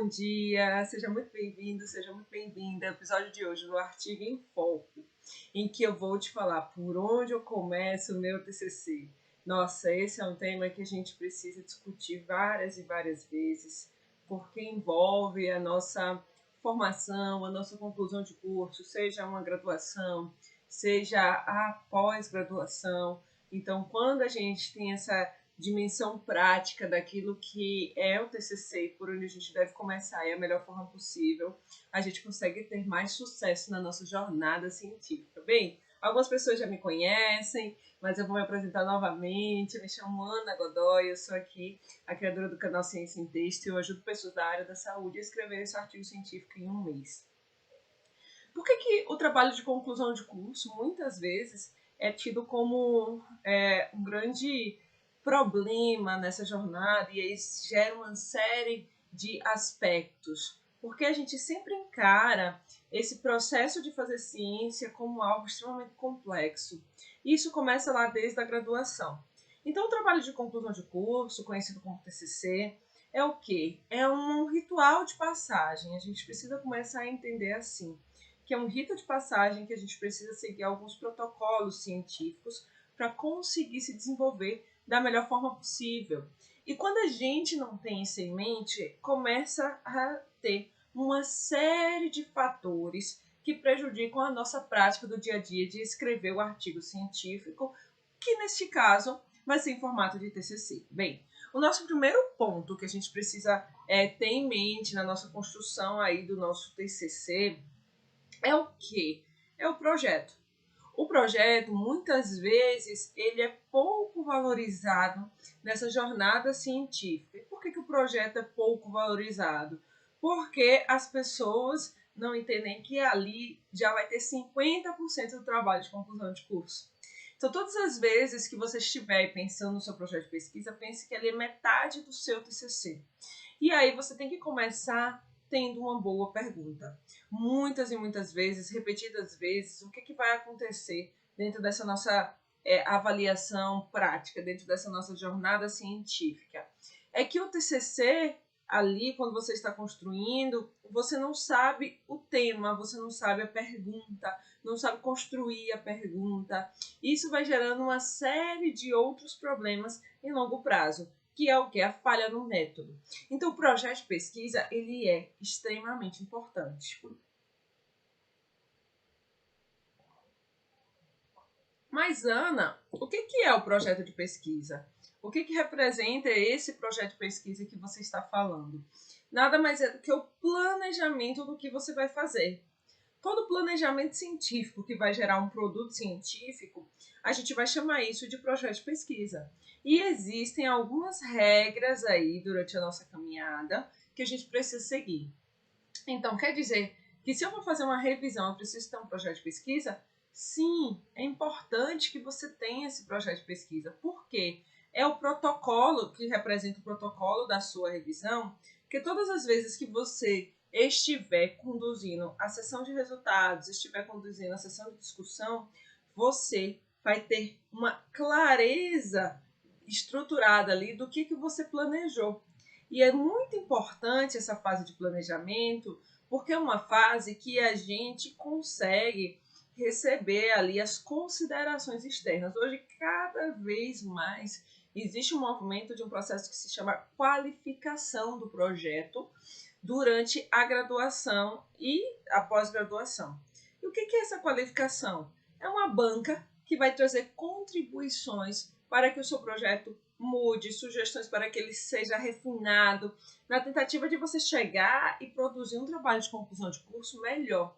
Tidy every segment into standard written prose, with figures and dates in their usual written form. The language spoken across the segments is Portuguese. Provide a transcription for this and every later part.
bom dia, seja muito bem-vindo, seja muito bem-vinda ao episódio de hoje do Artigo em Foco, em que eu vou te falar por onde eu começo o meu TCC. Nossa, esse é um tema que a gente precisa discutir várias e várias vezes, porque envolve a nossa formação, a nossa conclusão de curso, seja uma graduação, seja a pós-graduação. Então, quando a gente tem essa dimensão prática daquilo que é o TCC, por onde a gente deve começar e a melhor forma possível, a gente consegue ter mais sucesso na nossa jornada científica. Bem, algumas pessoas já me conhecem, mas eu vou me apresentar novamente. Eu me chamo Ana Godoy, eu sou aqui a criadora do canal Ciência em Texto e eu ajudo pessoas da área da saúde a escrever esse artigo científico em um mês. Por que o trabalho de conclusão de curso, muitas vezes, é tido como um grande problema nessa jornada e aí gera uma série de aspectos? Porque a gente sempre encara esse processo de fazer ciência como algo extremamente complexo. Isso começa lá desde a graduação. Então, o trabalho de conclusão de curso, conhecido como TCC, é o quê? É um ritual de passagem. A gente precisa começar a entender assim, que é um rito de passagem que a gente precisa seguir alguns protocolos científicos para conseguir se desenvolver da melhor forma possível. E quando a gente não tem isso em mente, começa a ter uma série de fatores que prejudicam a nossa prática do dia a dia de escrever o artigo científico, que neste caso vai ser em formato de TCC. Bem, o nosso primeiro ponto que a gente precisa ter em mente na nossa construção aí do nosso TCC é o quê? É o projeto. O projeto, muitas vezes, ele é pouco valorizado nessa jornada científica. E por que o projeto é pouco valorizado? Porque as pessoas não entendem que ali já vai ter 50% do trabalho de conclusão de curso. Então, todas as vezes que você estiver pensando no seu projeto de pesquisa, pense que ele é metade do seu TCC. E aí você tem que começar tendo uma boa pergunta. Muitas e muitas vezes, repetidas vezes, o que vai acontecer dentro dessa nossa avaliação prática, dentro dessa nossa jornada científica? É que o TCC, ali, quando você está construindo, você não sabe o tema, você não sabe a pergunta, não sabe construir a pergunta. Isso vai gerando uma série de outros problemas em longo prazo, que é o que? A falha no método. Então, o projeto de pesquisa, ele é extremamente importante. Mas, Ana, o que é o projeto de pesquisa? O que representa esse projeto de pesquisa que você está falando? Nada mais é do que o planejamento do que você vai fazer. Todo planejamento científico que vai gerar um produto científico, a gente vai chamar isso de projeto de pesquisa. E existem algumas regras aí durante a nossa caminhada que a gente precisa seguir. Então, quer dizer que se eu vou fazer uma revisão, eu preciso ter um projeto de pesquisa? Sim, é importante que você tenha esse projeto de pesquisa. Por quê? É o protocolo que representa o protocolo da sua revisão, que todas as vezes que você estiver conduzindo a sessão de resultados, estiver conduzindo a sessão de discussão, você vai ter uma clareza estruturada ali do que você planejou. E é muito importante essa fase de planejamento, porque é uma fase que a gente consegue receber ali as considerações externas. Hoje, cada vez mais, existe um movimento de um processo que se chama qualificação do projeto durante a graduação e a pós-graduação. E o que é essa qualificação? É uma banca que vai trazer contribuições para que o seu projeto mude, sugestões para que ele seja refinado, na tentativa de você chegar e produzir um trabalho de conclusão de curso melhor.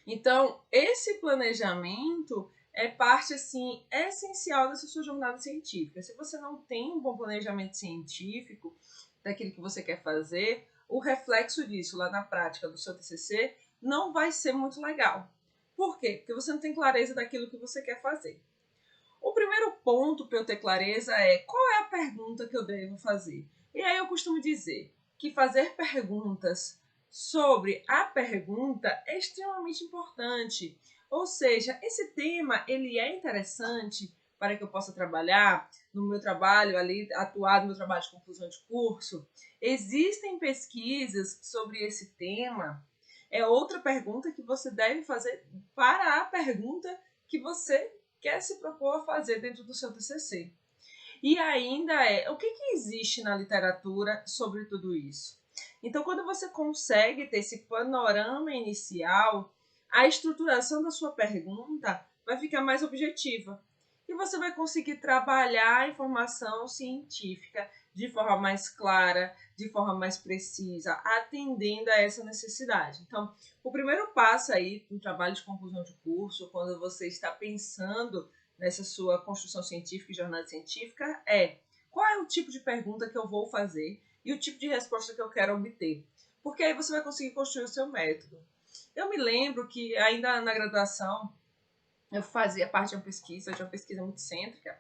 Então, esse planejamento é parte assim essencial dessa sua jornada científica. Se você não tem um bom planejamento científico daquilo que você quer fazer, o reflexo disso lá na prática do seu TCC não vai ser muito legal. Por quê? Porque você não tem clareza daquilo que você quer fazer. O primeiro ponto para eu ter clareza é qual é a pergunta que eu devo fazer. E aí eu costumo dizer que fazer perguntas sobre a pergunta é extremamente importante. Ou seja, esse tema ele é interessante para que eu possa trabalhar no meu trabalho ali, atuar no meu trabalho de conclusão de curso? Existem pesquisas sobre esse tema? É outra pergunta que você deve fazer para a pergunta que você quer se propor a fazer dentro do seu TCC. E ainda o que existe na literatura sobre tudo isso? Então, quando você consegue ter esse panorama inicial, a estruturação da sua pergunta vai ficar mais objetiva. E você vai conseguir trabalhar a informação científica de forma mais clara, de forma mais precisa, atendendo a essa necessidade. Então, o primeiro passo aí no trabalho de conclusão de curso, quando você está pensando nessa sua construção científica e jornada científica, qual é o tipo de pergunta que eu vou fazer e o tipo de resposta que eu quero obter. Porque aí você vai conseguir construir o seu método. Eu me lembro que ainda na graduação eu fazia parte de uma pesquisa muito cêntrica,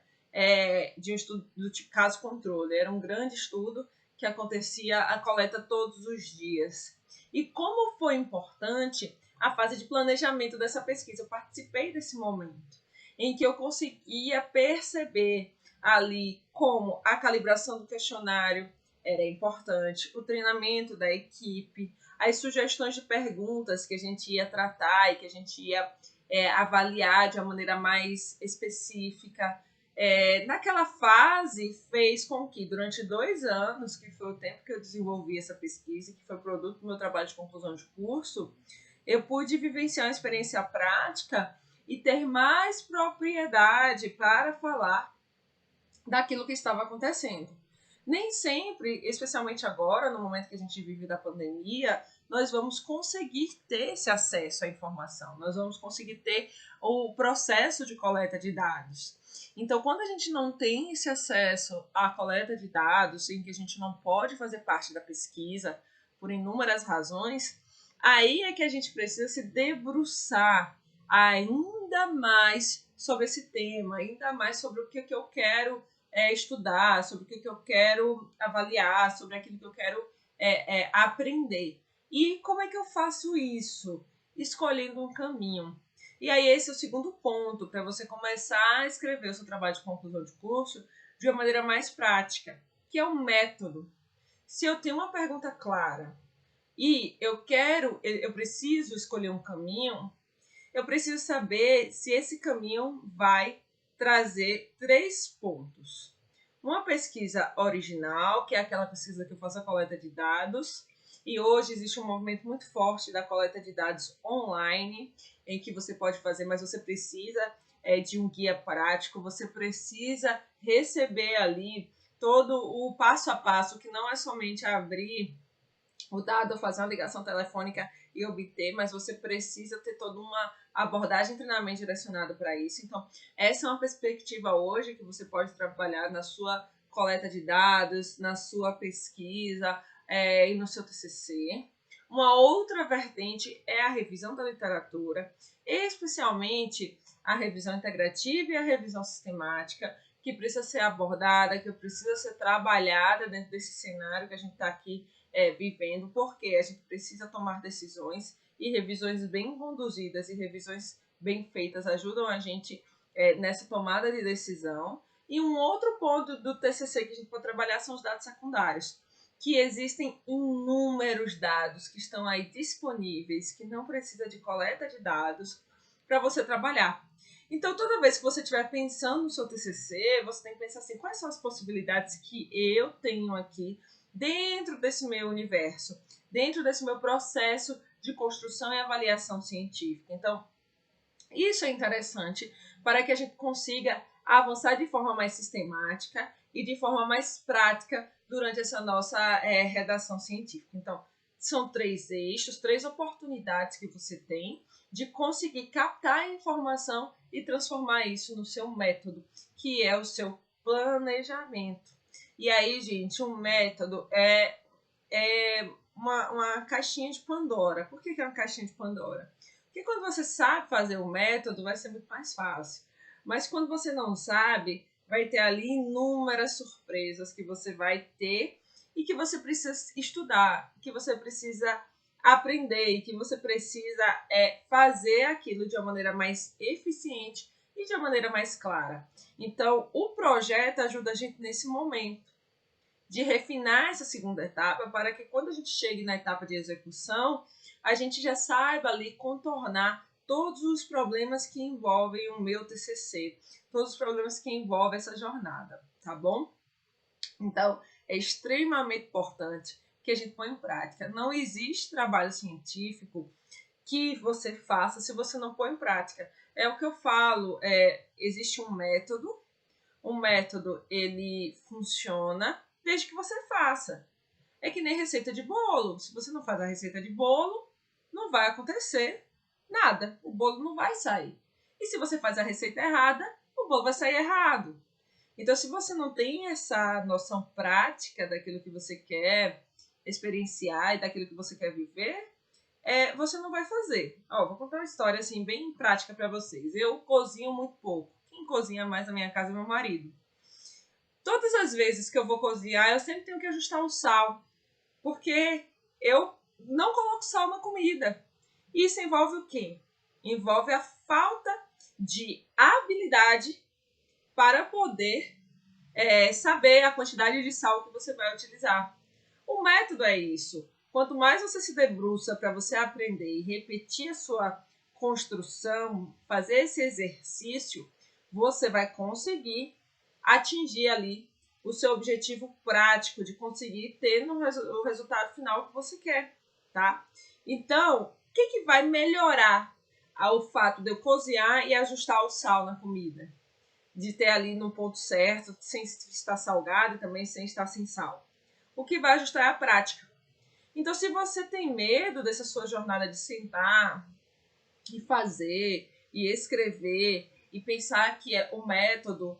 de um estudo do tipo caso controle. Era um grande estudo que acontecia a coleta todos os dias. E como foi importante a fase de planejamento dessa pesquisa, eu participei desse momento em que eu conseguia perceber ali como a calibração do questionário era importante, o treinamento da equipe, as sugestões de perguntas que a gente ia tratar e que a gente ia avaliar de uma maneira mais específica. Naquela fase, fez com que, durante 2 anos, que foi o tempo que eu desenvolvi essa pesquisa, que foi produto do meu trabalho de conclusão de curso, eu pude vivenciar uma experiência prática e ter mais propriedade para falar daquilo que estava acontecendo. Nem sempre, especialmente agora, no momento que a gente vive da pandemia, nós vamos conseguir ter esse acesso à informação, nós vamos conseguir ter o processo de coleta de dados. Então, quando a gente não tem esse acesso à coleta de dados, em que a gente não pode fazer parte da pesquisa, por inúmeras razões, aí é que a gente precisa se debruçar ainda mais sobre esse tema, ainda mais sobre o que eu quero estudar, sobre o que eu quero avaliar, sobre aquilo que eu quero aprender. E como é que eu faço isso? Escolhendo um caminho. E aí esse é o segundo ponto, para você começar a escrever o seu trabalho de conclusão de curso de uma maneira mais prática, que é o método. Se eu tenho uma pergunta clara e eu preciso escolher um caminho, eu preciso saber se esse caminho vai trazer 3 pontos. Uma pesquisa original, que é aquela pesquisa que eu faço a coleta de dados, e hoje existe um movimento muito forte da coleta de dados online, em que você pode fazer, mas você precisa de um guia prático, você precisa receber ali todo o passo a passo, que não é somente abrir o dado, fazer uma ligação telefônica e obter, mas você precisa ter toda uma abordagem e treinamento direcionado para isso. Então, essa é uma perspectiva hoje que você pode trabalhar na sua coleta de dados, na sua pesquisa e no seu TCC. Uma outra vertente é a revisão da literatura, especialmente a revisão integrativa e a revisão sistemática, que precisa ser abordada, que precisa ser trabalhada dentro desse cenário que a gente está aqui vivendo, porque a gente precisa tomar decisões e revisões bem conduzidas e revisões bem feitas ajudam a gente nessa tomada de decisão. E um outro ponto do TCC que a gente pode trabalhar são os dados secundários, que existem inúmeros dados que estão aí disponíveis, que não precisa de coleta de dados para você trabalhar. Então, toda vez que você estiver pensando no seu TCC, você tem que pensar assim, quais são as possibilidades que eu tenho aqui dentro desse meu universo, dentro desse meu processo de construção e avaliação científica. Então, isso é interessante para que a gente consiga avançar de forma mais sistemática e de forma mais prática durante essa nossa redação científica. Então, são 3 eixos, 3 oportunidades que você tem de conseguir captar a informação e transformar isso no seu método, que é o seu planejamento. E aí, gente, um método é uma caixinha de Pandora. Por que é uma caixinha de Pandora? Porque quando você sabe fazer o método, vai ser muito mais fácil. Mas quando você não sabe, vai ter ali inúmeras surpresas que você vai ter e que você precisa estudar, que você precisa aprender e que você precisa fazer aquilo de uma maneira mais eficiente e de uma maneira mais clara. Então, o projeto ajuda a gente nesse momento de refinar essa segunda etapa para que quando a gente chegue na etapa de execução, a gente já saiba ali contornar todos os problemas que envolvem o meu TCC, todos os problemas que envolvem essa jornada, tá bom? Então, é extremamente importante que a gente põe em prática. Não existe trabalho científico que você faça se você não põe em prática. É o que eu falo, existe um método ele funciona desde que você faça. É que nem receita de bolo. Se você não faz a receita de bolo, não vai acontecer nada. O bolo não vai sair. E se você faz a receita errada, o bolo vai sair errado. Então, se você não tem essa noção prática daquilo que você quer experienciar e daquilo que você quer viver, você não vai fazer. Vou contar uma história assim bem prática para vocês. Eu cozinho muito pouco. Quem cozinha mais na minha casa é meu marido. Todas as vezes que eu vou cozinhar, eu sempre tenho que ajustar o sal, porque eu não coloco sal na comida. Isso envolve o quê? Envolve a falta de habilidade para poder saber a quantidade de sal que você vai utilizar. O método é isso. Quanto mais você se debruça para você aprender e repetir a sua construção, fazer esse exercício, você vai conseguir atingir ali o seu objetivo prático de conseguir ter o resultado final que você quer, tá? Então, o que vai melhorar o fato de eu cozinhar e ajustar o sal na comida? De ter ali no ponto certo, sem estar salgado e também sem estar sem sal. O que vai ajustar é a prática. Então, se você tem medo dessa sua jornada de sentar e fazer, e escrever, e pensar que o método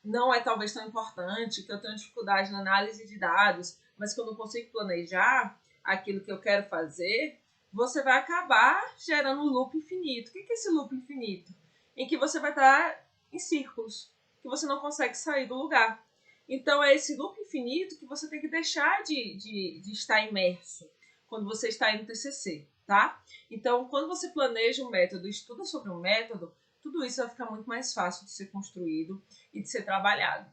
não é talvez tão importante, que eu tenho dificuldade na análise de dados, mas que eu não consigo planejar aquilo que eu quero fazer, você vai acabar gerando um loop infinito. O que é esse loop infinito? Em que você vai estar em círculos, que você não consegue sair do lugar. Então, é esse loop infinito que você tem que deixar de estar imerso quando você está no TCC, tá? Então, quando você planeja um método, estuda sobre um método, tudo isso vai ficar muito mais fácil de ser construído e de ser trabalhado.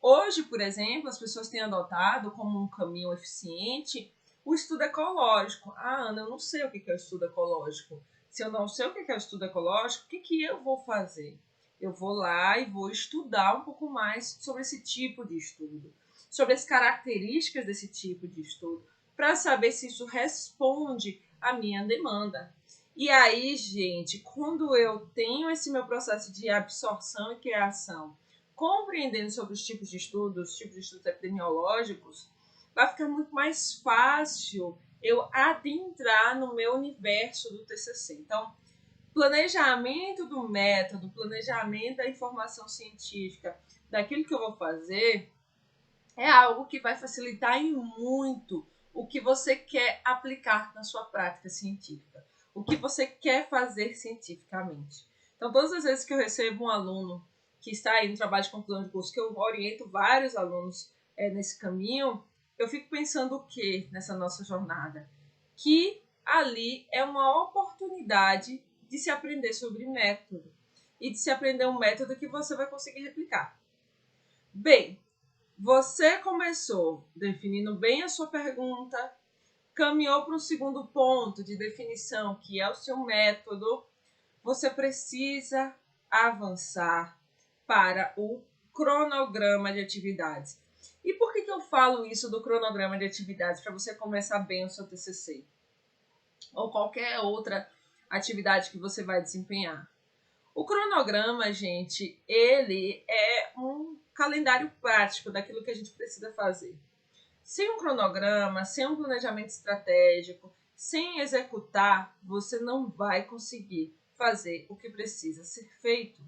Hoje, por exemplo, as pessoas têm adotado como um caminho eficiente o estudo ecológico. Ana, eu não sei o que é o estudo ecológico. Se eu não sei o que é o estudo ecológico, o que eu vou fazer? Eu vou lá e vou estudar um pouco mais sobre esse tipo de estudo, sobre as características desse tipo de estudo, para saber se isso responde à minha demanda. E aí, gente, quando eu tenho esse meu processo de absorção e criação, compreendendo sobre os tipos de estudos epidemiológicos, vai ficar muito mais fácil eu adentrar no meu universo do TCC. Então, planejamento do método, planejamento da informação científica, daquilo que eu vou fazer, é algo que vai facilitar em muito o que você quer aplicar na sua prática científica, o que você quer fazer cientificamente. Então, todas as vezes que eu recebo um aluno que está aí no trabalho de conclusão de curso, que eu oriento vários alunos nesse caminho, eu fico pensando o que nessa nossa jornada? Que ali é uma oportunidade de se aprender sobre método e de se aprender um método que você vai conseguir replicar. Bem, você começou definindo bem a sua pergunta, caminhou para um segundo ponto de definição, que é o seu método. Você precisa avançar para o cronograma de atividades. E por que eu falo isso do cronograma de atividades? Para você começar bem o seu TCC ou qualquer outra atividade que você vai desempenhar. O cronograma, gente, ele é um calendário prático daquilo que a gente precisa fazer. Sem um cronograma, sem um planejamento estratégico, sem executar, você não vai conseguir fazer o que precisa ser feito.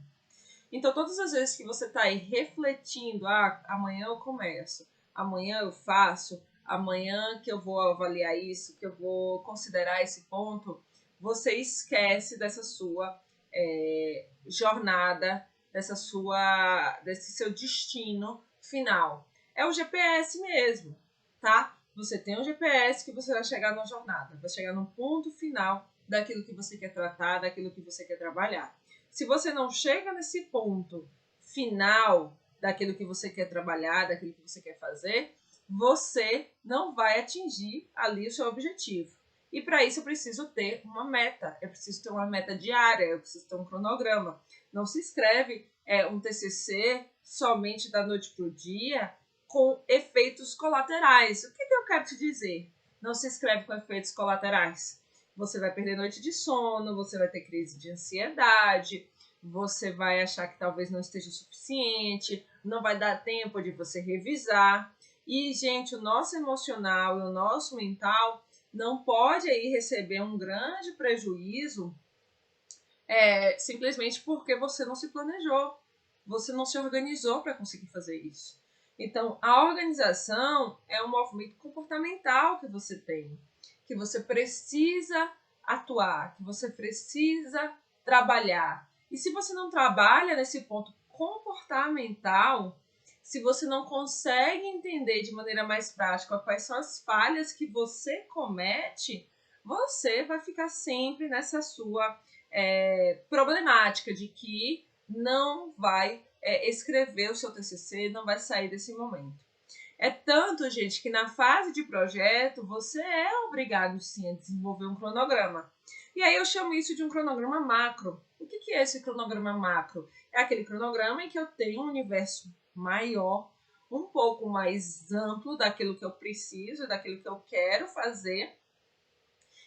Então, todas as vezes que você está aí refletindo, amanhã eu começo, amanhã eu faço, amanhã que eu vou avaliar isso, que eu vou considerar esse ponto, você esquece dessa sua jornada, desse seu destino final. É o GPS mesmo, tá? Você tem um GPS que você vai chegar na jornada, vai chegar no ponto final daquilo que você quer tratar, daquilo que você quer trabalhar. Se você não chega nesse ponto final daquilo que você quer trabalhar, daquilo que você quer fazer, você não vai atingir ali o seu objetivo. E para isso eu preciso ter uma meta, eu preciso ter uma meta diária, eu preciso ter um cronograma. Não se escreve um TCC somente da noite para o dia com efeitos colaterais. O que eu quero te dizer? Não se escreve com efeitos colaterais. Você vai perder noite de sono, você vai ter crise de ansiedade, você vai achar que talvez não esteja o suficiente, não vai dar tempo de você revisar. E, gente, o nosso emocional e o nosso mental não pode aí receber um grande prejuízo simplesmente porque você não se planejou, você não se organizou para conseguir fazer isso. Então, a organização é um movimento comportamental que você tem, que você precisa atuar, que você precisa trabalhar. E se você não trabalha nesse ponto comportamental, se você não consegue entender de maneira mais prática quais são as falhas que você comete, você vai ficar sempre nessa sua problemática de que não vai escrever o seu TCC, não vai sair desse momento. É tanto, gente, que na fase de projeto você é obrigado sim a desenvolver um cronograma. E aí eu chamo isso de um cronograma macro. O que é esse cronograma macro? É aquele cronograma em que eu tenho um universo maior, um pouco mais amplo daquilo que eu preciso, daquilo que eu quero fazer.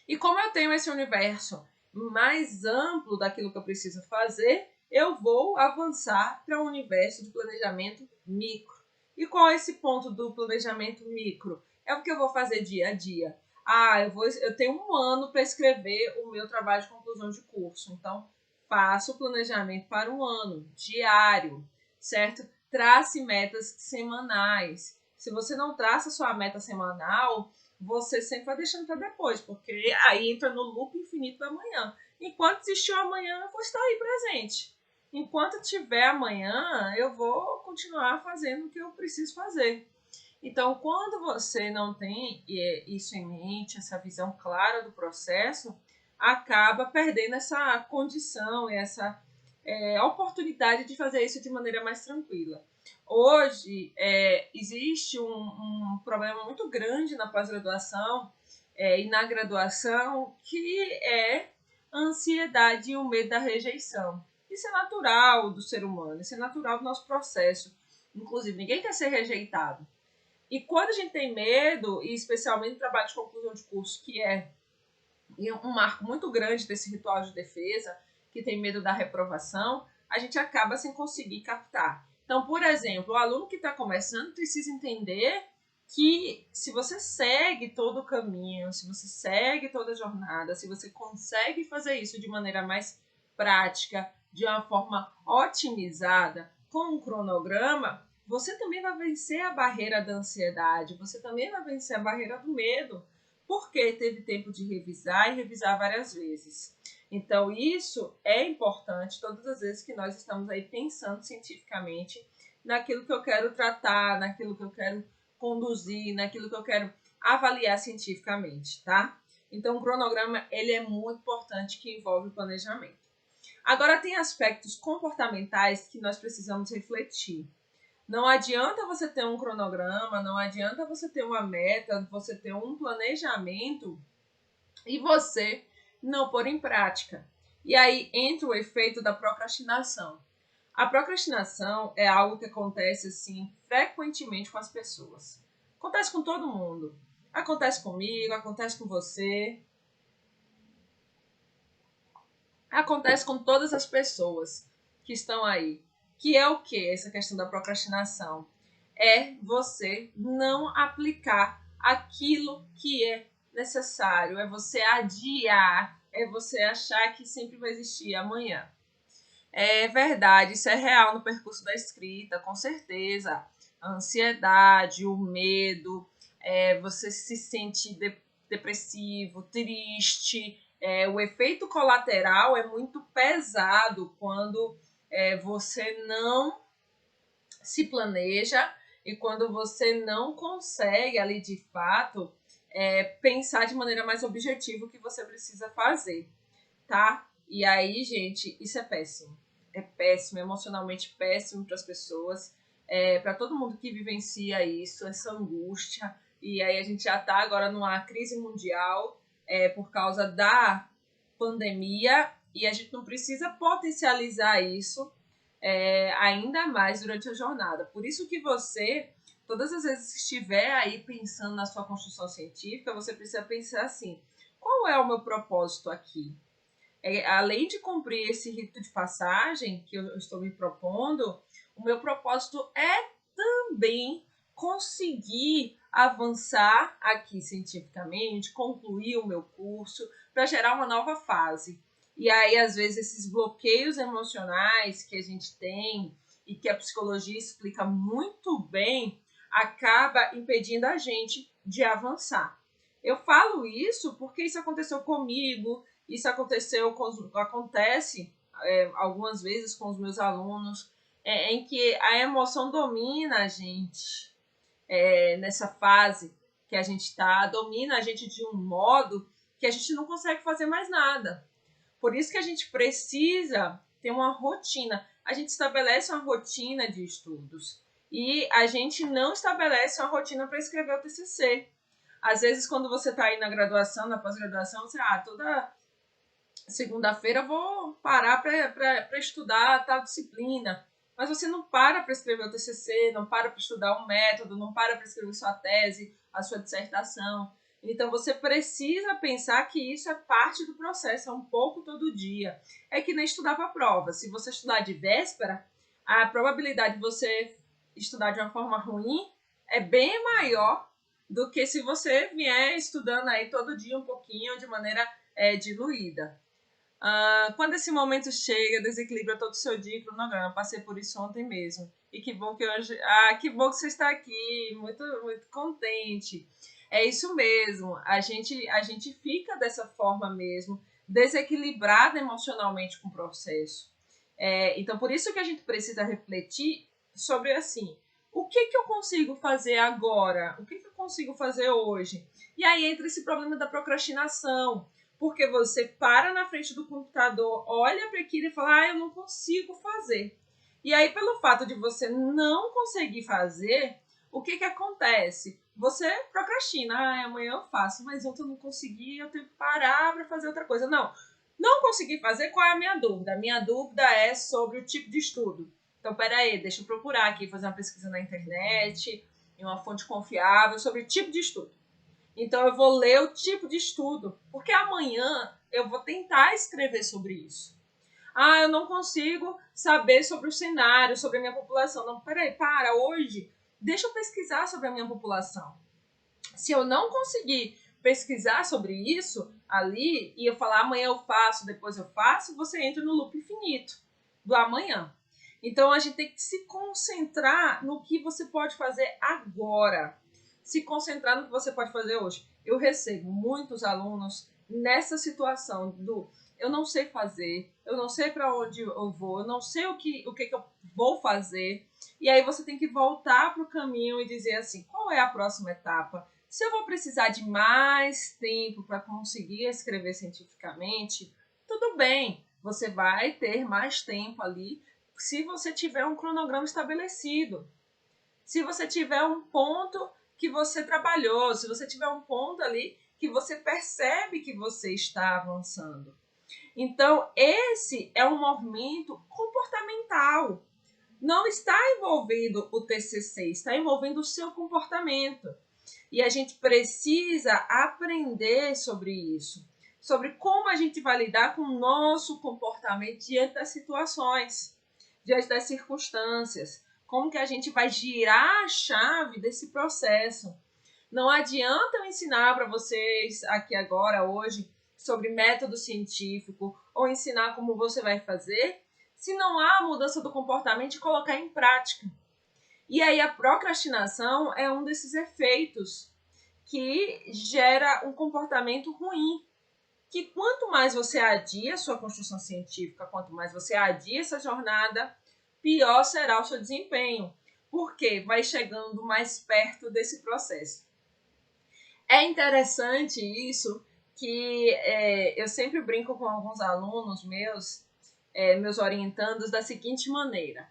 E como eu tenho esse universo mais amplo daquilo que eu preciso fazer, eu vou avançar para um universo de planejamento micro. E qual é esse ponto do planejamento micro? É o que eu vou fazer dia a dia. Eu tenho um ano para escrever o meu trabalho de conclusão de curso. Então, faça o planejamento para um ano, diário, certo? Trace metas semanais. Se você não traça sua meta semanal, você sempre vai deixando para depois, porque aí entra no loop infinito da manhã. Enquanto existir o amanhã, eu vou estar aí presente. Enquanto tiver amanhã, eu vou continuar fazendo o que eu preciso fazer. Então, quando você não tem isso em mente, essa visão clara do processo, acaba perdendo essa condição e essa oportunidade de fazer isso de maneira mais tranquila. Hoje, existe um problema muito grande na pós-graduação e na graduação, que é a ansiedade e o medo da rejeição. Isso é natural do ser humano, isso é natural do nosso processo. Inclusive, ninguém quer ser rejeitado. E quando a gente tem medo, e especialmente no trabalho de conclusão de curso, que é um marco muito grande desse ritual de defesa, que tem medo da reprovação, a gente acaba sem conseguir captar. Então, por exemplo, o aluno que está começando precisa entender que se você segue todo o caminho, se você segue toda a jornada, se você consegue fazer isso de maneira mais prática, de uma forma otimizada, com um cronograma, você também vai vencer a barreira da ansiedade, você também vai vencer a barreira do medo, porque teve tempo de revisar e revisar várias vezes. Então, isso é importante todas as vezes que nós estamos aí pensando cientificamente naquilo que eu quero tratar, naquilo que eu quero conduzir, naquilo que eu quero avaliar cientificamente, tá? Então, o cronograma, ele é muito importante, que envolve o planejamento. Agora, tem aspectos comportamentais que nós precisamos refletir. Não adianta você ter um cronograma, não adianta você ter uma meta, você ter um planejamento e você não pôr em prática. E aí entra o efeito da procrastinação. A procrastinação é algo que acontece assim frequentemente com as pessoas. Acontece com todo mundo. Acontece comigo, acontece com você. Acontece com todas as pessoas que estão aí. Que é o que? Essa questão da procrastinação. É você não aplicar aquilo que é necessário. É você adiar. É você achar que sempre vai existir amanhã. É verdade, isso é real no percurso da escrita, com certeza. A ansiedade, o medo, você se sente depressivo, triste. O efeito colateral é muito pesado quando você não se planeja e quando você não consegue ali de fato pensar de maneira mais objetiva o que você precisa fazer, tá? E aí, gente, isso é péssimo. péssimo, emocionalmente péssimo para as pessoas, para todo mundo que vivencia isso, essa angústia. E aí a gente já está agora numa crise mundial por causa da pandemia e a gente não precisa potencializar isso ainda mais durante a jornada. Por isso que você, todas as vezes que estiver aí pensando na sua construção científica, você precisa pensar assim, qual é o meu propósito aqui? Além de cumprir esse rito de passagem que eu estou me propondo, o meu propósito é também conseguir avançar aqui cientificamente, concluir o meu curso, para gerar uma nova fase. E aí, às vezes, esses bloqueios emocionais que a gente tem e que a psicologia explica muito bem, acaba impedindo a gente de avançar. Eu falo isso porque isso aconteceu comigo, isso acontece algumas vezes com os meus alunos, em que a emoção domina a gente nessa fase que a gente está, domina a gente de um modo que a gente não consegue fazer mais nada. Por isso que a gente precisa ter uma rotina. A gente estabelece uma rotina de estudos e a gente não estabelece uma rotina para escrever o TCC. Às vezes, quando você está aí na graduação, na pós-graduação, você, toda segunda-feira eu vou parar para estudar tal disciplina. Mas você não para escrever o TCC, não para estudar um método, não para escrever sua tese, a sua dissertação. Então, você precisa pensar que isso é parte do processo, é um pouco todo dia. É que nem estudar para a prova. Se você estudar de véspera, a probabilidade de você estudar de uma forma ruim é bem maior do que se você vier estudando aí todo dia um pouquinho, de maneira diluída. Quando esse momento chega, desequilibra todo o seu dia e cronograma. Passei por isso ontem mesmo. E que bom que hoje. Que bom que você está aqui. Muito, muito contente. É isso mesmo. A gente fica dessa forma mesmo, desequilibrada emocionalmente com o processo. Então, por isso que a gente precisa refletir sobre assim. O que eu consigo fazer agora? O que eu consigo fazer hoje? E aí entra esse problema da procrastinação. Porque você para na frente do computador, olha para aquilo e fala, eu não consigo fazer. E aí, pelo fato de você não conseguir fazer, o que acontece? Você procrastina. Amanhã eu faço, mas ontem eu não consegui, eu tenho que parar para fazer outra coisa. Não consegui fazer, qual é a minha dúvida? A minha dúvida é sobre o tipo de estudo. Então, peraí, deixa eu procurar aqui, fazer uma pesquisa na internet, em uma fonte confiável, sobre o tipo de estudo. Então, eu vou ler o tipo de estudo, porque amanhã eu vou tentar escrever sobre isso. Eu não consigo saber sobre o cenário, sobre a minha população. Não, peraí, hoje, deixa eu pesquisar sobre a minha população. Se eu não conseguir pesquisar sobre isso ali, e eu falar amanhã eu faço, depois eu faço, você entra no loop infinito do amanhã. Então, a gente tem que se concentrar no que você pode fazer agora. Se concentrar no que você pode fazer hoje. Eu recebo muitos alunos nessa situação do eu não sei fazer, eu não sei para onde eu vou, eu não sei o que eu vou fazer. E aí você tem que voltar para o caminho e dizer assim, qual é a próxima etapa? Se eu vou precisar de mais tempo para conseguir escrever cientificamente, tudo bem, você vai ter mais tempo ali se você tiver um cronograma estabelecido. Se você tiver um ponto que você trabalhou, se você tiver um ponto ali que você percebe que você está avançando. Então, esse é um movimento comportamental. Não está envolvendo o TCC, está envolvendo o seu comportamento. E a gente precisa aprender sobre isso, sobre como a gente vai lidar com o nosso comportamento diante das situações, diante das circunstâncias. Como que a gente vai girar a chave desse processo. Não adianta eu ensinar para vocês aqui agora, hoje, sobre método científico ou ensinar como você vai fazer, se não há mudança do comportamento e colocar em prática. E aí a procrastinação é um desses efeitos que gera um comportamento ruim. Que quanto mais você adia a sua construção científica, quanto mais você adia essa jornada, pior será o seu desempenho, porque vai chegando mais perto desse processo. É interessante isso, que eu sempre brinco com alguns alunos meus, meus orientandos da seguinte maneira.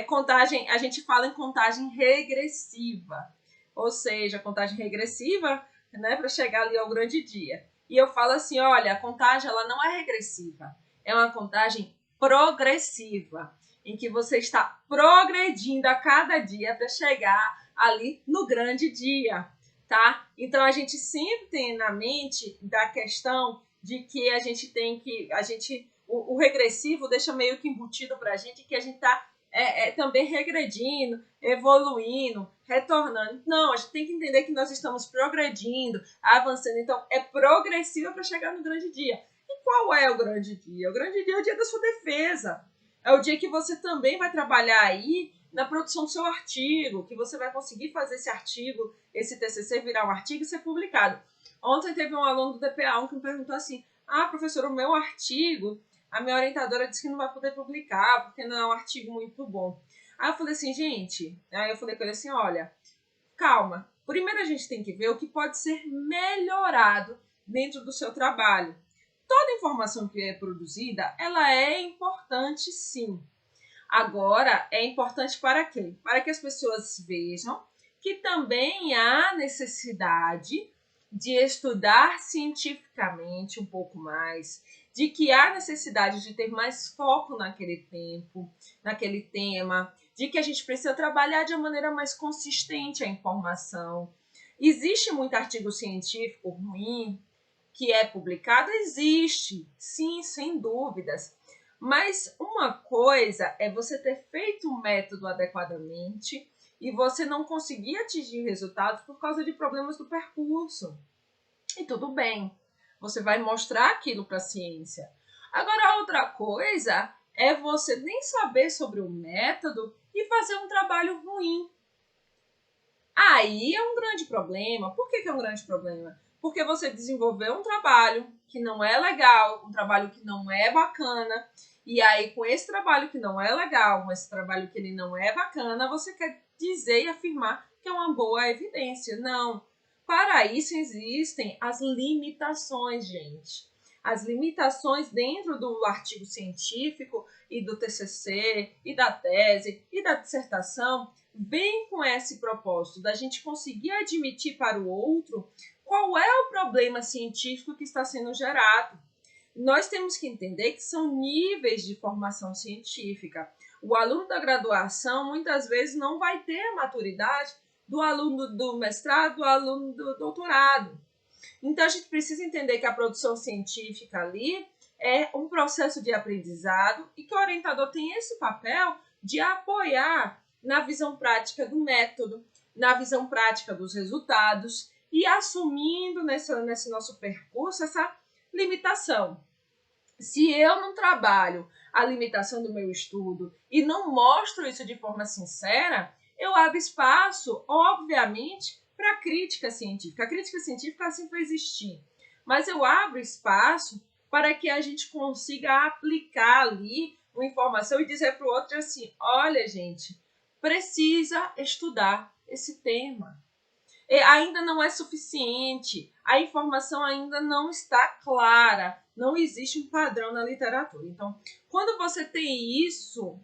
Contagem, a gente fala em contagem regressiva, ou seja, contagem regressiva, né, para chegar ali ao grande dia. E eu falo assim, olha, a contagem ela não é regressiva, é uma contagem progressiva, em que você está progredindo a cada dia para chegar ali no grande dia, tá? Então a gente sempre tem na mente da questão de que a gente tem que, o regressivo deixa meio que embutido para a gente que a gente está também regredindo, evoluindo, retornando. Não, a gente tem que entender que nós estamos progredindo, avançando. Então, é progressiva para chegar no grande dia. E qual é o grande dia? O grande dia é o dia da sua defesa. É o dia que você também vai trabalhar aí na produção do seu artigo, que você vai conseguir fazer esse artigo, esse TCC virar um artigo e ser publicado. Ontem teve um aluno do DPA1 que me perguntou assim, professor, o meu artigo, a minha orientadora disse que não vai poder publicar, porque não é um artigo muito bom. Aí eu falei assim, gente, aí eu falei com ele assim, olha, calma, primeiro a gente tem que ver o que pode ser melhorado dentro do seu trabalho. Toda informação que é produzida, ela é importante sim. Agora, é importante para quê? Para que as pessoas vejam que também há necessidade de estudar cientificamente um pouco mais, de que há necessidade de ter mais foco naquele tempo, naquele tema, de que a gente precisa trabalhar de uma maneira mais consistente a informação. Existe muito artigo científico ruim que é publicado? Existe, sim, sem dúvidas. Mas uma coisa é você ter feito o método adequadamente e você não conseguir atingir resultados por causa de problemas do percurso. E tudo bem, você vai mostrar aquilo para a ciência. Agora, outra coisa é você nem saber sobre o método e fazer um trabalho ruim. Aí é um grande problema. Por que é um grande problema? Porque você desenvolveu um trabalho que não é legal, um trabalho que não é bacana, e aí com esse trabalho que não é legal, com esse trabalho que ele não é bacana, você quer dizer e afirmar que é uma boa evidência. Não. Para isso existem as limitações, gente. As limitações dentro do artigo científico e do TCC e da tese e da dissertação vem com esse propósito da gente conseguir admitir para o outro qual é o problema científico que está sendo gerado. Nós temos que entender que são níveis de formação científica. O aluno da graduação muitas vezes não vai ter a maturidade do aluno do mestrado, do aluno do doutorado. Então a gente precisa entender que a produção científica ali é um processo de aprendizado e que o orientador tem esse papel de apoiar na visão prática do método, na visão prática dos resultados e assumindo nesse nosso percurso essa limitação. Se eu não trabalho a limitação do meu estudo e não mostro isso de forma sincera, eu abro espaço, obviamente, para a crítica científica. A crítica científica sempre vai existir, mas eu abro espaço para que a gente consiga aplicar ali uma informação e dizer para o outro assim, olha, gente, precisa estudar esse tema. Ainda não é suficiente, a informação ainda não está clara, não existe um padrão na literatura. Então, quando você tem isso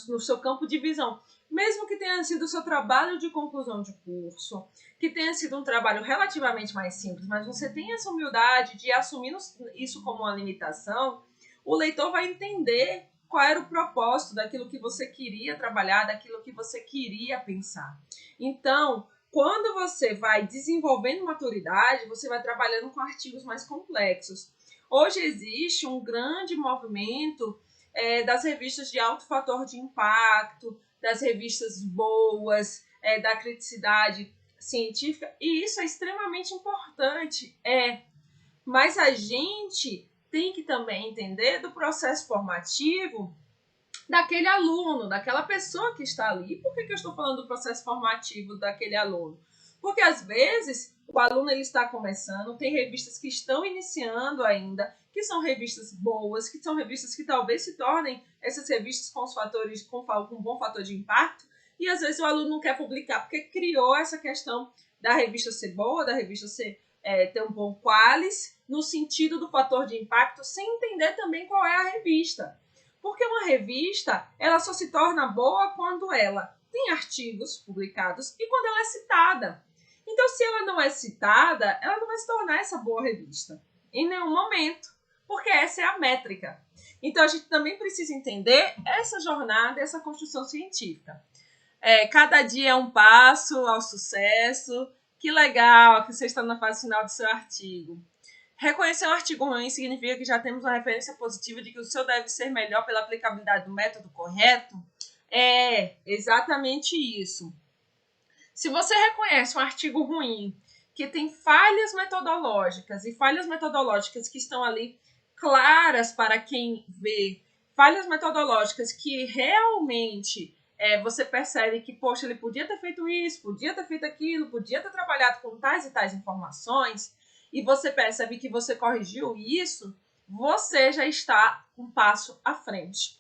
no seu campo de visão, mesmo que tenha sido o seu trabalho de conclusão de curso, que tenha sido um trabalho relativamente mais simples, mas você tem essa humildade de assumir isso como uma limitação, o leitor vai entender qual era o propósito daquilo que você queria trabalhar, daquilo que você queria pensar. Então, quando você vai desenvolvendo maturidade, você vai trabalhando com artigos mais complexos. Hoje existe um grande movimento das revistas de alto fator de impacto, das revistas boas, da criticidade científica, e isso é extremamente importante. Mas a gente tem que também entender do processo formativo daquele aluno, daquela pessoa que está ali. Por que eu estou falando do processo formativo daquele aluno? Porque às vezes o aluno ele está começando, tem revistas que estão iniciando ainda, que são revistas boas, que são revistas que talvez se tornem essas revistas com os fatores com um bom fator de impacto, e às vezes o aluno não quer publicar porque criou essa questão da revista ser boa, da revista ser ter um bom qualis no sentido do fator de impacto, sem entender também qual é a revista. Porque uma revista, ela só se torna boa quando ela tem artigos publicados e quando ela é citada. Então, se ela não é citada, ela não vai se tornar essa boa revista em nenhum momento, porque essa é a métrica. Então, a gente também precisa entender essa jornada, essa construção científica. Cada dia é um passo ao sucesso. Que legal que você está na fase final do seu artigo. Reconhecer um artigo ruim significa que já temos uma referência positiva de que o seu deve ser melhor pela aplicabilidade do método correto? É exatamente isso. Se você reconhece um artigo ruim, que tem falhas metodológicas, e falhas metodológicas que estão ali claras para quem vê, falhas metodológicas que realmente você percebe que, poxa, ele podia ter feito isso, podia ter feito aquilo, podia ter trabalhado com tais e tais informações, e você percebe que você corrigiu isso, você já está um passo à frente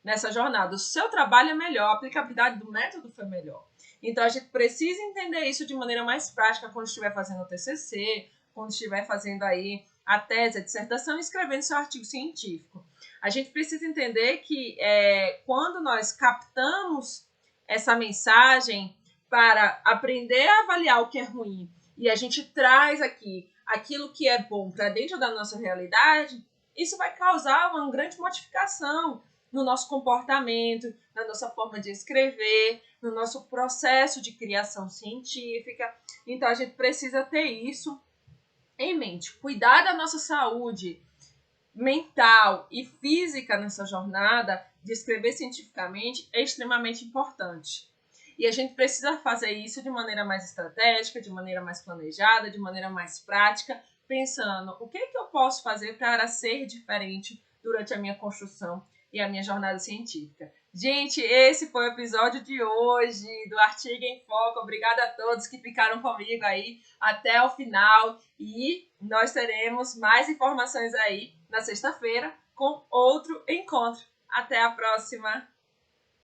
nessa jornada. O seu trabalho é melhor, a aplicabilidade do método foi melhor. Então, a gente precisa entender isso de maneira mais prática quando estiver fazendo o TCC, quando estiver fazendo aí a tese, a dissertação e escrevendo seu artigo científico. A gente precisa entender que quando nós captamos essa mensagem para aprender a avaliar o que é ruim e a gente traz aqui aquilo que é bom para dentro da nossa realidade, isso vai causar uma grande modificação no nosso comportamento, na nossa forma de escrever, no nosso processo de criação científica. Então, a gente precisa ter isso em mente. Cuidar da nossa saúde mental e física nessa jornada de escrever cientificamente é extremamente importante. E a gente precisa fazer isso de maneira mais estratégica, de maneira mais planejada, de maneira mais prática, pensando o que eu posso fazer para ser diferente durante a minha construção e a minha jornada científica. Gente, esse foi o episódio de hoje do Artigo em Foco. Obrigada a todos que ficaram comigo aí até o final. E nós teremos mais informações aí na sexta-feira com outro encontro. Até a próxima!